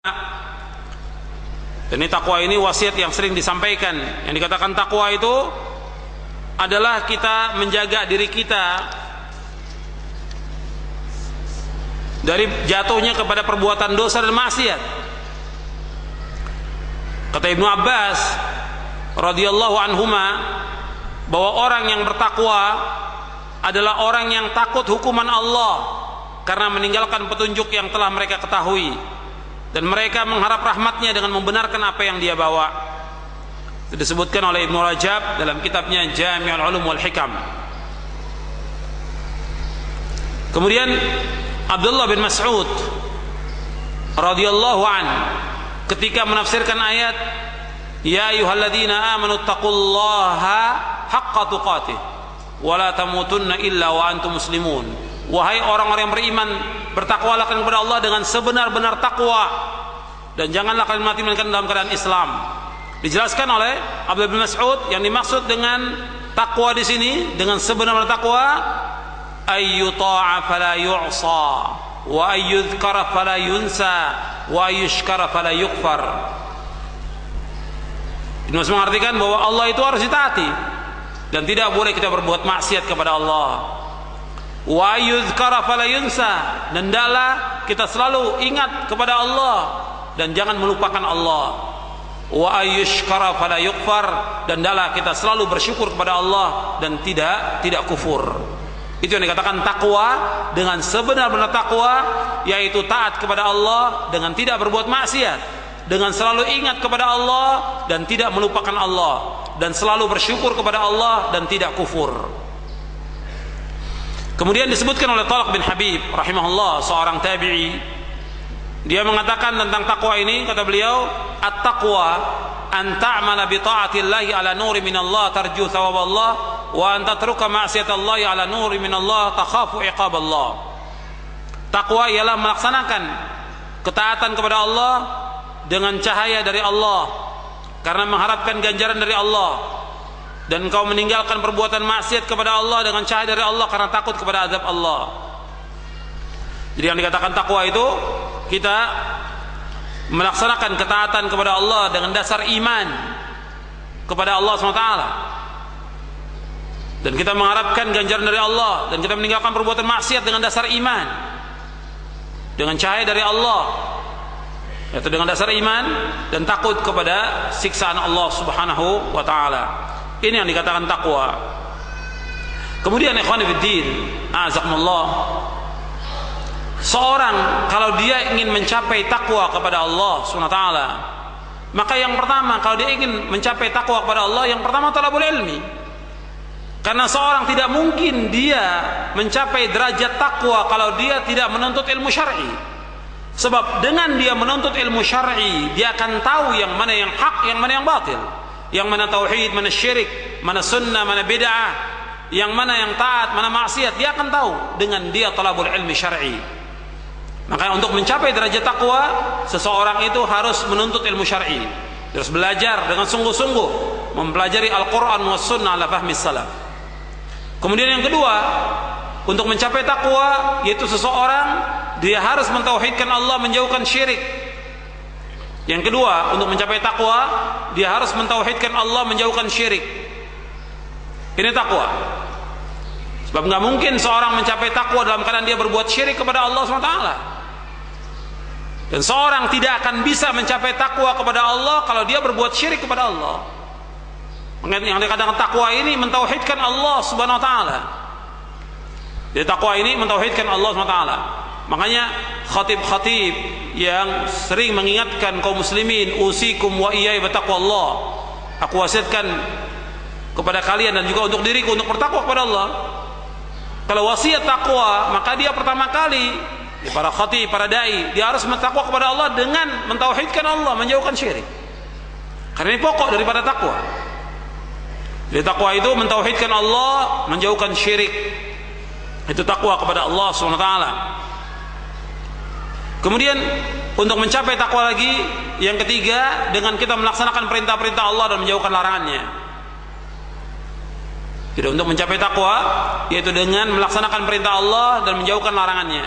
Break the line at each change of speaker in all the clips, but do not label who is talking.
Dan ini takwa ini wasiat yang sering disampaikan. Yang dikatakan takwa itu adalah kita menjaga diri kita dari jatuhnya kepada perbuatan dosa dan maksiat. Kata Ibnu Abbas radhiyallahu anhuma bahwa orang yang bertakwa adalah orang yang takut hukuman Allah karena meninggalkan petunjuk yang telah mereka ketahui, dan mereka mengharap rahmatnya dengan membenarkan apa yang dia bawa. Itu disebutkan oleh Ibnu Rajab dalam kitabnya Jami'ul Ulum wal Hikam. Kemudian Abdullah bin Mas'ud radhiyallahu an ketika menafsirkan ayat ya ayyuhalladzina amanu taqullaha haqqa tuqatih wa la tamutunna illa wa antum muslimun. Wahai orang-orang yang beriman, bertakwalah kepada Allah dengan sebenar-benar takwa dan janganlah kalian mati melainkan dalam keadaan Islam. Dijelaskan oleh Abdullah bin Mas'ud yang dimaksud dengan takwa di sini dengan sebenar-benar takwa ayyuta'a fala yu'sa wa ayyudhkara fala yunsa wa ayyushkara fala yukfar. Ini maksud mengartikan bahwa Allah itu harus ditaati dan tidak boleh kita berbuat maksiat kepada Allah. Wa yuzkara fala yunsa, dan hendaklah kita selalu ingat kepada Allah dan jangan melupakan Allah. Wa ayyushkara fala yukfar, dan hendaklah kita selalu bersyukur kepada Allah dan tidak kufur. Itu yang dikatakan takwa dengan sebenar-benar takwa, yaitu taat kepada Allah dengan tidak berbuat maksiat, dengan selalu ingat kepada Allah dan tidak melupakan Allah, dan selalu bersyukur kepada Allah dan tidak kufur. Kemudian disebutkan oleh Talq bin Habib rahimahullah, seorang tabi'i, dia mengatakan tentang takwa ini, kata beliau, at-taqwa an ta'mala bi ta'atillahi ala nuri minallah tarju thawaballah wa an tatruka ma'siyatallahi ala nuri minallah takhafu iqaballah. Takwa ialah melaksanakan ketaatan kepada Allah dengan cahaya dari Allah karena mengharapkan ganjaran dari Allah, dan engkau meninggalkan perbuatan maksiat kepada Allah dengan cahaya dari Allah karena takut kepada azab Allah. Jadi yang dikatakan takwa itu kita melaksanakan ketaatan kepada Allah dengan dasar iman kepada Allah SWT, dan kita mengharapkan ganjaran dari Allah, dan kita meninggalkan perbuatan maksiat dengan dasar iman dengan cahaya dari Allah, yaitu dengan dasar iman dan takut kepada siksaan Allah Subhanahu wa taala. Ini yang dikatakan takwa. Kemudian ikhwan fillah, azakumullah, seorang kalau dia ingin mencapai takwa kepada Allah Subhanahu wa taala, maka yang pertama, kalau dia ingin mencapai takwa kepada Allah, yang pertama talabul ilmi. Karena seorang tidak mungkin dia mencapai derajat takwa kalau dia tidak menuntut ilmu syar'i. Sebab dengan dia menuntut ilmu syar'i, dia akan tahu yang mana yang hak, yang mana yang batil, yang mana tauhid, mana syirik, mana sunnah, mana bid'ah, yang mana yang taat, mana maksiat. Dia akan tahu dengan dia talabul ilmi syar'i. Maka untuk mencapai derajat takwa, seseorang itu harus menuntut ilmu syar'i, harus belajar dengan sungguh-sungguh, mempelajari Al-Quran wa sunnah ala fahmi salaf. Kemudian yang kedua, untuk mencapai takwa, yaitu seseorang dia harus mentauhidkan Allah, menjauhkan syirik. Yang kedua, untuk mencapai takwa, dia harus mentauhidkan Allah, menjauhkan syirik. Ini takwa. Sebab nggak mungkin seorang mencapai takwa dalam keadaan dia berbuat syirik kepada Allah SWT. Dan seorang tidak akan bisa mencapai takwa kepada Allah kalau dia berbuat syirik kepada Allah. Yang dikatakan takwa ini mentauhidkan Allah Subhanahu wa taala. Jadi takwa ini mentauhidkan Allah Subhanahu wa taala. Makanya khatib-khatib yang sering mengingatkan kaum muslimin, usikum wa iyaya bitaqwallah, aku wasiatkan kepada kalian dan juga untuk diriku untuk bertakwa kepada Allah. Kalau wasiat takwa, maka dia pertama kali, para khatib, para dai, dia harus bertakwa kepada Allah dengan mentauhidkan Allah, menjauhkan syirik. Karena ini pokok daripada takwa. Jadi takwa itu mentauhidkan Allah, menjauhkan syirik. Itu takwa kepada Allah SWT. Kemudian untuk mencapai takwa lagi, yang ketiga, dengan kita melaksanakan perintah-perintah Allah dan menjauhkan larangannya. Jadi untuk mencapai takwa, yaitu dengan melaksanakan perintah Allah dan menjauhkan larangannya.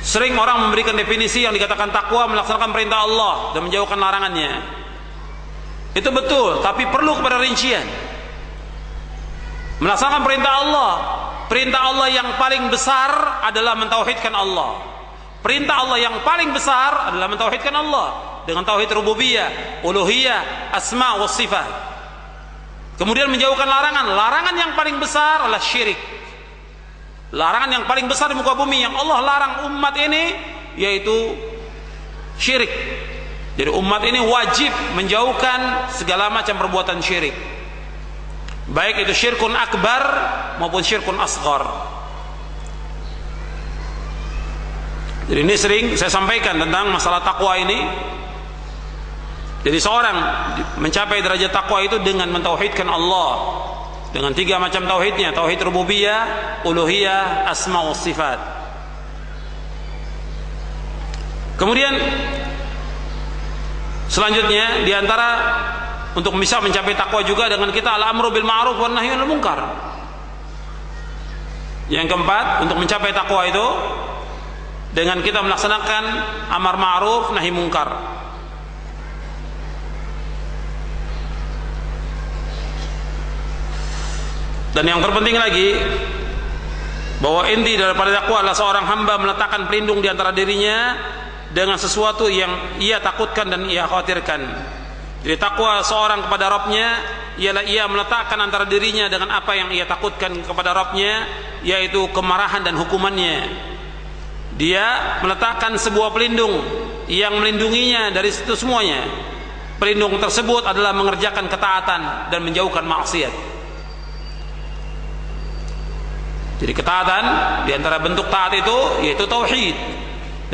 Sering orang memberikan definisi yang dikatakan takwa melaksanakan perintah Allah dan menjauhkan larangannya. Itu betul, tapi perlu kepada rincian. Melaksanakan perintah Allah yang paling besar adalah mentauhidkan Allah. Perintah Allah yang paling besar adalah mentauhidkan Allah dengan tauhid rububiyah, uluhiyah, asma wa sifat. Kemudian menjauhkan larangan. Larangan yang paling besar adalah syirik. Larangan yang paling besar di muka bumi yang Allah larang umat ini yaitu syirik. Jadi umat ini wajib menjauhkan segala macam perbuatan syirik, baik itu syirkun akbar maupun syirkun asghar. Jadi ini sering saya sampaikan tentang masalah takwa ini. Jadi seorang mencapai derajat takwa itu dengan mentauhidkan Allah dengan 3 macam tauhidnya, tauhid rububiyah, uluhiyah, asma wa sifat. Kemudian selanjutnya diantara untuk bisa mencapai takwa juga dengan kita al-amru bil ma'ruf wan nahyi 'anil munkar. Yang keempat, untuk mencapai takwa itu dengan kita melaksanakan amar ma'ruf nahi munkar. Dan yang terpenting lagi, bahwa inti daripada takwa adalah seorang hamba meletakkan pelindung di antara dirinya dengan sesuatu yang ia takutkan dan ia khawatirkan. Jadi takwa seorang kepada Rabbnya ialah ia meletakkan antara dirinya dengan apa yang ia takutkan kepada Rabbnya, yaitu kemarahan dan hukumannya. Dia meletakkan sebuah pelindung yang melindunginya dari itu semuanya. Pelindung tersebut adalah mengerjakan ketaatan dan menjauhkan maksiat. Jadi ketaatan di antara bentuk taat itu yaitu tauhid,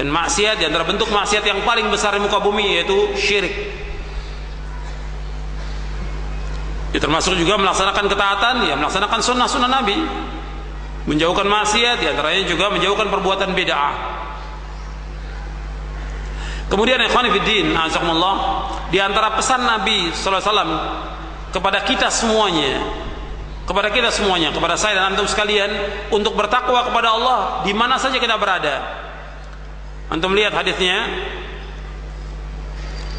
dan maksiat di antara bentuk maksiat yang paling besar di muka bumi yaitu syirik. Itu termasuk juga melaksanakan ketaatan, ya melaksanakan sunnah-sunnah Nabi, menjauhkan maksiat, di antaranya juga menjauhkan perbuatan bid'ah. Kemudian ikhwan fillah, azakumullah, di antara pesan Nabi sallallahu alaihi wasallam kepada kita semuanya, kepada saya dan antum sekalian, untuk bertakwa kepada Allah di mana saja kita berada. Antum lihat hadisnya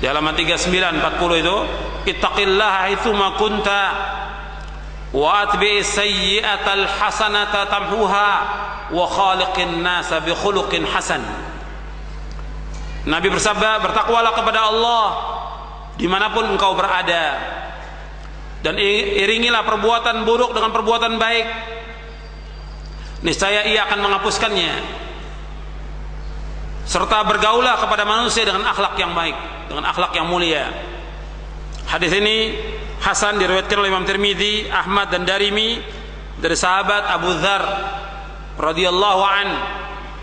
di halaman 39-40 itu, ittaqillaha haitsuma kunta wa atbi'is sayyi'atal hasanata tamhuha wa khaliqin nasa bi khuluqin hasan. Nabi bersabda, bertakwalah kepada Allah dimanapun engkau berada, dan iringilah perbuatan buruk dengan perbuatan baik, niscaya ia akan menghapuskannya. Serta bergaulah kepada manusia dengan akhlak yang baik, dengan akhlak yang mulia. Hadis ini hasan, diriwayatkan oleh Imam Tirmidzi, Ahmad dan Darimi dari sahabat Abu Dzar radhiyallahu an,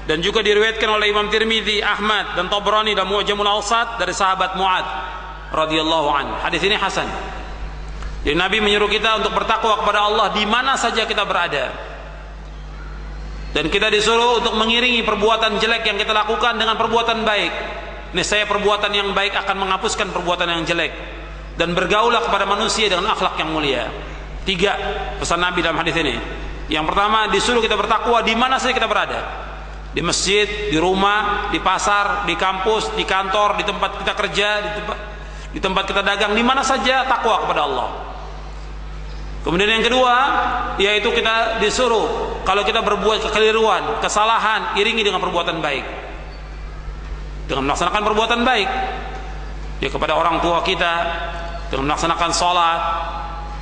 dan juga diriwayatkan oleh Imam Tirmidzi, Ahmad dan Tabrani dalam Mu'jamul Awsat dari sahabat Mu'ad radhiyallahu an. Hadis ini hasan. Jadi Nabi menyuruh kita untuk bertakwa kepada Allah di mana saja kita berada, dan kita disuruh untuk mengiringi perbuatan jelek yang kita lakukan dengan perbuatan baik. Niscaya perbuatan yang baik akan menghapuskan perbuatan yang jelek, dan bergaulah kepada manusia dengan akhlak yang mulia. 3 pesan Nabi dalam hadis ini. Yang pertama, disuruh kita bertakwa di mana saja kita berada, di masjid, di rumah, di pasar, di kampus, di kantor, di tempat kita kerja, di tempat kita dagang, di mana saja takwa kepada Allah. Kemudian yang kedua, yaitu kita disuruh kalau kita berbuat kekeliruan, kesalahan, iringi dengan perbuatan baik, dengan melaksanakan perbuatan baik ya kepada orang tua kita, dengan melaksanakan sholat,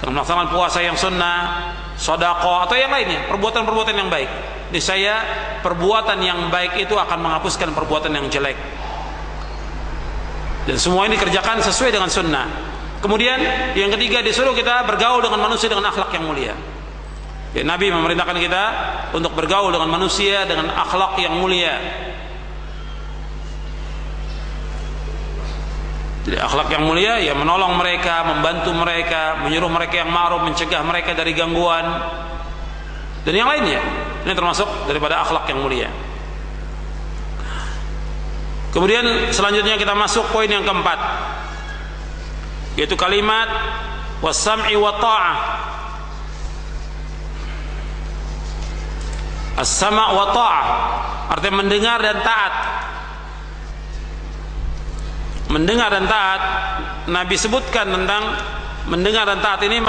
dengan melaksanakan puasa yang sunnah, sedekah atau yang lainnya, perbuatan-perbuatan yang baik. Niscaya perbuatan yang baik itu akan menghapuskan perbuatan yang jelek, dan semua ini dikerjakan sesuai dengan sunnah. Kemudian yang ketiga, disuruh kita bergaul dengan manusia dengan akhlak yang mulia. Ya, Nabi memerintahkan kita untuk bergaul dengan manusia dengan akhlak yang mulia. Jadi akhlak yang mulia ya menolong mereka, membantu mereka, menyuruh mereka yang ma'ruf, mencegah mereka dari gangguan dan yang lainnya. Ini termasuk daripada akhlak yang mulia. Kemudian selanjutnya kita masuk poin yang keempat, yaitu kalimat was-sam'i wa ta'ah. As-sama' wa ta'ah, artinya mendengar dan taat. Mendengar dan taat, Nabi sebutkan tentang mendengar dan taat ini